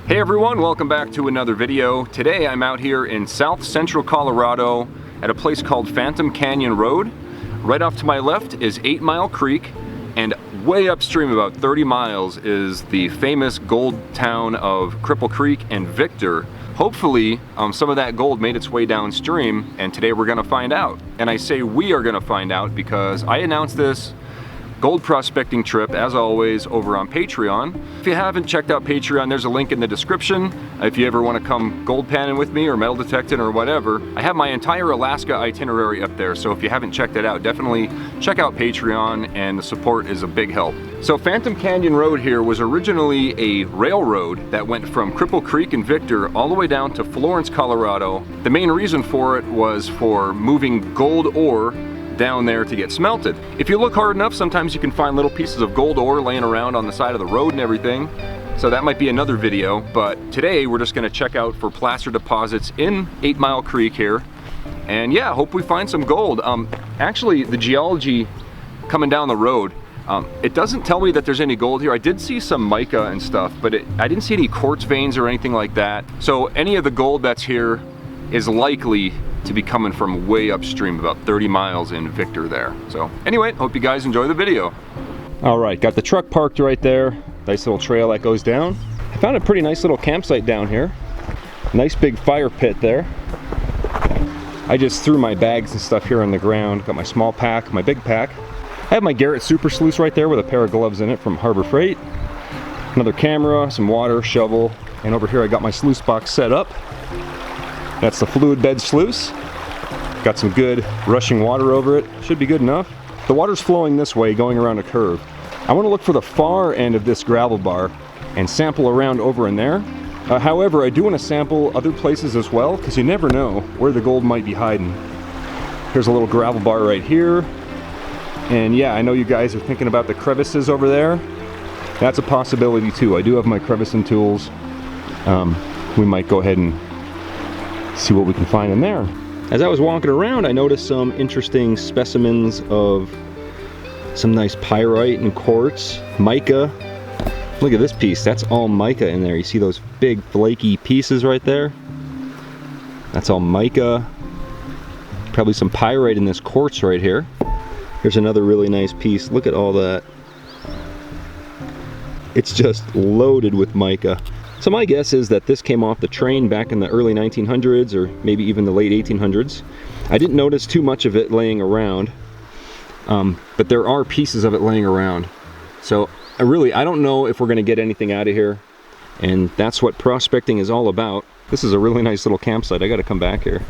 Hey everyone, welcome back to another video. Today I'm out here in south central Colorado at a place called Phantom Canyon Road. Right off to my left is 8 Mile Creek, and way upstream about 30 miles is the famous gold town of Cripple Creek and Victor. Hopefully some of that gold made its way downstream, and today we're gonna find out. And I say we are gonna find out because I announced this gold prospecting trip, as always, over on Patreon. If you haven't checked out Patreon, there's a link in the description. If you ever want to come gold panning with me or metal detecting or whatever, I have my entire Alaska itinerary up there, so if you haven't checked it out, definitely check out Patreon, and the support is a big help. So Phantom Canyon Road here was originally a railroad that went from Cripple Creek and Victor all the way down to Florence, Colorado. The main reason for it was for moving gold ore down there to get smelted. If you look hard enough, sometimes you can find little pieces of gold ore laying around on the side of the road and everything. So that might be another video, but today we're just gonna check out for placer deposits in 8 Mile Creek here. And yeah, hope we find some gold. Actually, the geology coming down the road, it doesn't tell me that there's any gold here. I did see some mica and stuff, but I didn't see any quartz veins or anything like that. So any of the gold that's here is likely to be coming from way upstream, about 30 miles in Victor there. So anyway, hope you guys enjoy the video. All right, got the truck parked right there. Nice little trail that goes down. I found a pretty nice little campsite down here. Nice big fire pit there. I just threw my bags and stuff here on the ground. Got my small pack, my big pack. I have my Garrett Super Sluice right there with a pair of gloves in it from Harbor Freight. Another camera, some water, shovel, and over here I got my sluice box set up. That's the fluid bed sluice. Got some good rushing water over it. Should be good enough. The water's flowing this way, going around a curve. I want to look for the far end of this gravel bar and sample around over in there. However, I do want to sample other places as well, because you never know where the gold might be hiding. Here's a little gravel bar right here. And yeah, I know you guys are thinking about the crevices over there. That's a possibility too. I do have my crevicing tools. We might go ahead and see what we can find in there. As I was walking around, I noticed some interesting specimens of some nice pyrite and quartz, mica. Look at this piece, that's all mica in there. You see those big flaky pieces right there? That's all mica. Probably some pyrite in this quartz right here. Here's another really nice piece. Look at all that. It's just loaded with mica. So my guess is that this came off the train back in the early 1900s or maybe even the late 1800s. I didn't notice too much of it laying around, but there are pieces of it laying around. So I don't know if we're going to get anything out of here, and that's what prospecting is all about. This is a really nice little campsite. I got to come back here.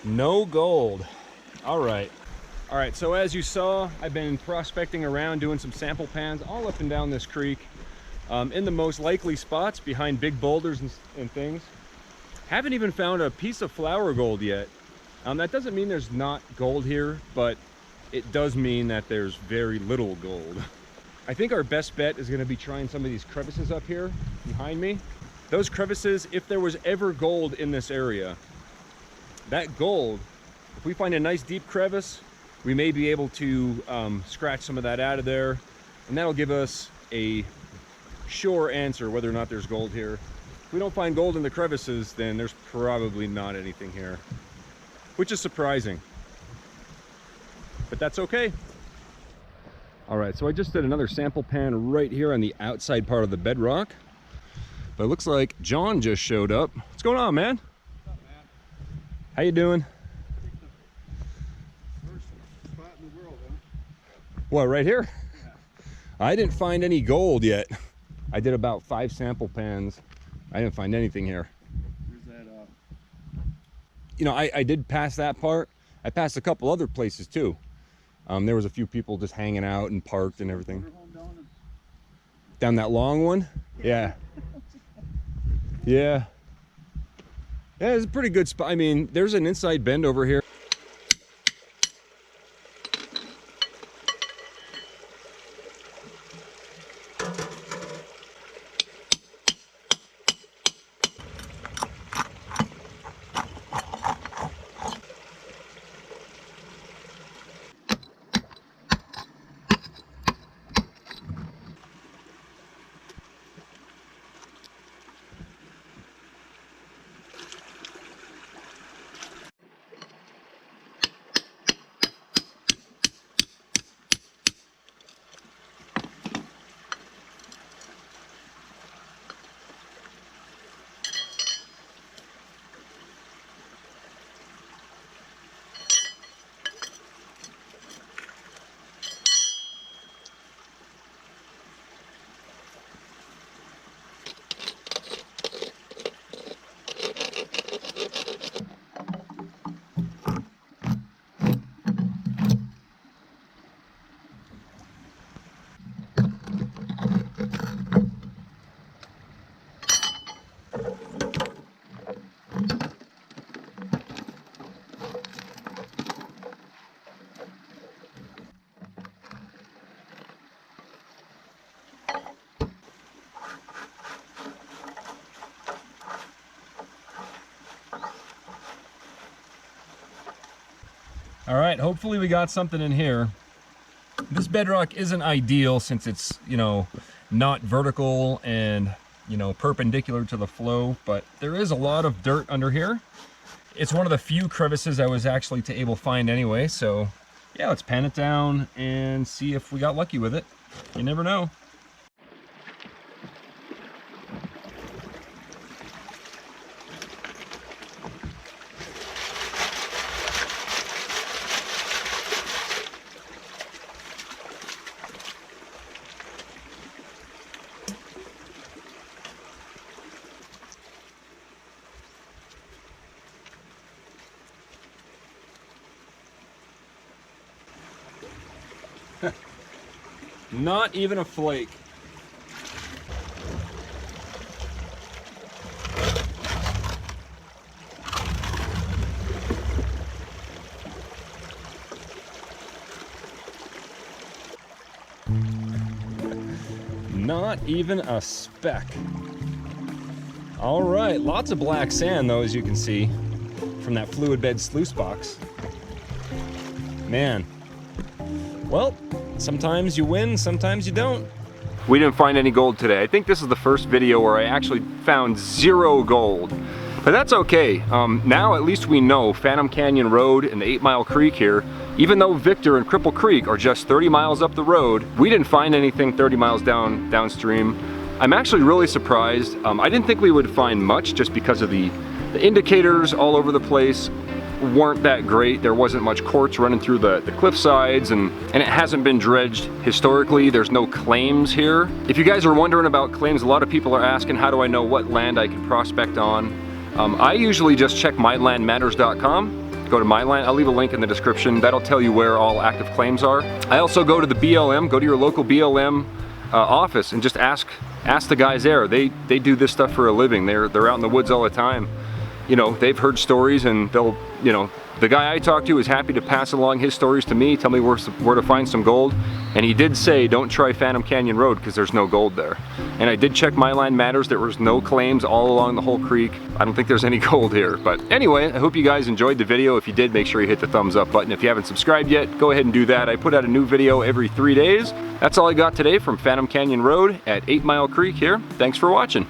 No gold. All right. All right, so as you saw, I've been prospecting around, doing some sample pans all up and down this creek, in the most likely spots behind big boulders and things. Haven't even found a piece of flower gold yet. That doesn't mean there's not gold here, but it does mean that there's very little gold. I think our best bet is going to be trying some of these crevices up here behind me. Those crevices, if there was ever gold in this area, that gold, if we find a nice deep crevice, we may be able to scratch some of that out of there, and that'll give us a sure answer whether or not there's gold here. If we don't find gold in the crevices, then there's probably not anything here, which is surprising, but that's okay. All right, so I just did another sample pan right here on the outside part of the bedrock, but it looks like John just showed up. What's going on, man? What's up, man? How you doing? What, right here? Yeah. I didn't find any gold yet. I did about 5 sample pans. I didn't find anything here. Where's that You know, I did pass that part. I passed a couple other places too. There was a few people just hanging out and parked and everything. Down that long one? Yeah. Yeah. Yeah, it's a pretty good spot. I mean, there's an inside bend over here. All right, hopefully we got something in here. This bedrock isn't ideal since it's, you know, not vertical and, you know, perpendicular to the flow, but there is a lot of dirt under here. It's one of the few crevices I was actually able to find anyway, so yeah, let's pan it down and see if we got lucky with it. You never know. Not even a flake. Not even a speck. All right, lots of black sand though, as you can see from that fluid bed sluice box. Man, well, sometimes you win, sometimes you don't. We didn't find any gold today. I think this is the first video where I actually found 0 gold. But that's okay. Now at least we know Phantom Canyon Road and the 8 Mile Creek here, even though Victor and Cripple Creek are just 30 miles up the road, we didn't find anything 30 miles downstream. I'm actually really surprised. I didn't think we would find much just because of the indicators all over the place weren't that great. There wasn't much quartz running through the cliff sides, and it hasn't been dredged historically. There's no claims here. If you guys are wondering about claims, a lot of people are asking, how do I know what land I can prospect on? I usually just check mylandmatters.com. go to my line. I'll leave a link in the description. That'll tell you where all active claims are. I also go to the BLM, go to your local BLM office and just ask the guys there. They do this stuff for a living. They're out in the woods all the time. You know, they've heard stories, and they'll, you know, the guy I talked to is happy to pass along his stories to me, tell me where to find some gold. And he did say, don't try Phantom Canyon Road because there's no gold there. And I did check My Line Matters. There was no claims all along the whole creek. I don't think there's any gold here. But anyway, I hope you guys enjoyed the video. If you did, make sure you hit the thumbs up button. If you haven't subscribed yet, go ahead and do that. I put out a new video every 3 days. That's all I got today from Phantom Canyon Road at 8 Mile Creek here. Thanks for watching.